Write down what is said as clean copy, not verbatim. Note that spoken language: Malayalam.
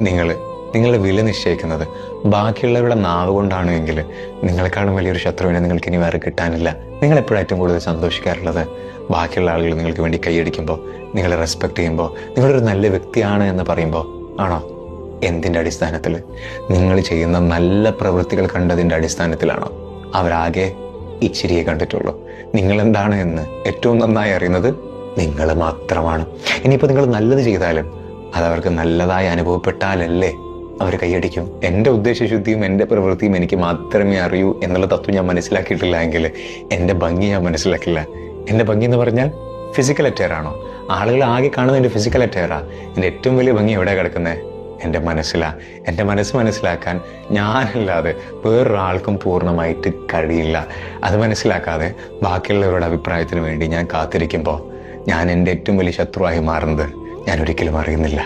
നിങ്ങളുടെ വില നിശ്ചയിക്കുന്നത് ബാക്കിയുള്ളവരുടെ നാവ് കൊണ്ടാണ് എങ്കിൽ നിങ്ങളെക്കാളും വലിയൊരു ശത്രുവിനെ നിങ്ങൾക്ക് ഇനി വേറെ കിട്ടാനില്ല. നിങ്ങൾ എപ്പോഴും ഏറ്റവും കൂടുതൽ സന്തോഷിക്കാറുള്ളത് ബാക്കിയുള്ള ആളുകൾ നിങ്ങൾക്ക് വേണ്ടി കൈയടിക്കുമ്പോൾ, നിങ്ങളെ റെസ്പെക്ട് ചെയ്യുമ്പോൾ, നിങ്ങളൊരു നല്ല വ്യക്തിയാണ് എന്ന് പറയുമ്പോൾ ആണോ? എന്തിൻ്റെ അടിസ്ഥാനത്തിൽ? നിങ്ങൾ ചെയ്യുന്ന നല്ല പ്രവൃത്തികൾ കണ്ടതിൻ്റെ അടിസ്ഥാനത്തിലാണോ? അവരാകെ ഇച്ചിരിയെ കണ്ടിട്ടുള്ളൂ. നിങ്ങളെന്താണ് എന്ന് ഏറ്റവും നന്നായി അറിയുന്നത് നിങ്ങൾ മാത്രമാണ്. ഇനിയിപ്പോൾ നിങ്ങൾ നല്ലത് ചെയ്താലും അതവർക്ക് നല്ലതായി അനുഭവപ്പെട്ടാലല്ലേ അവർ കൈയടിക്കും. എൻ്റെ ഉദ്ദേശശുദ്ധിയും എൻ്റെ പ്രവൃത്തിയും എനിക്ക് മാത്രമേ അറിയൂ എന്നുള്ള തത്വം ഞാൻ മനസ്സിലാക്കിയിട്ടില്ല എങ്കിൽ എൻ്റെ ഭംഗി ഞാൻ മനസ്സിലാക്കില്ല. എൻ്റെ ഭംഗി എന്ന് പറഞ്ഞാൽ ഫിസിക്കൽ അറ്റയറാണോ? ആളുകൾ ആകെ കാണുന്നത് എൻ്റെ ഫിസിക്കൽ അറ്റയറാ. എൻ്റെ ഏറ്റവും വലിയ ഭംഗി എവിടെ കിടക്കുന്നത്? എൻ്റെ മനസ്സിലാണ്. എൻ്റെ മനസ്സ് മനസ്സിലാക്കാൻ ഞാനല്ലാതെ വേറൊരാൾക്കും പൂർണ്ണമായിട്ട് കഴിയില്ല. അത് മനസ്സിലാക്കാതെ ബാക്കിയുള്ളവരുടെ അഭിപ്രായത്തിന് വേണ്ടി ഞാൻ കാത്തിരിക്കുമ്പോൾ ഞാൻ എൻ്റെ ഏറ്റവും വലിയ ശത്രുവായി മാറുന്നത് ഞാൻ ഒരിക്കലും അറിയുന്നില്ല.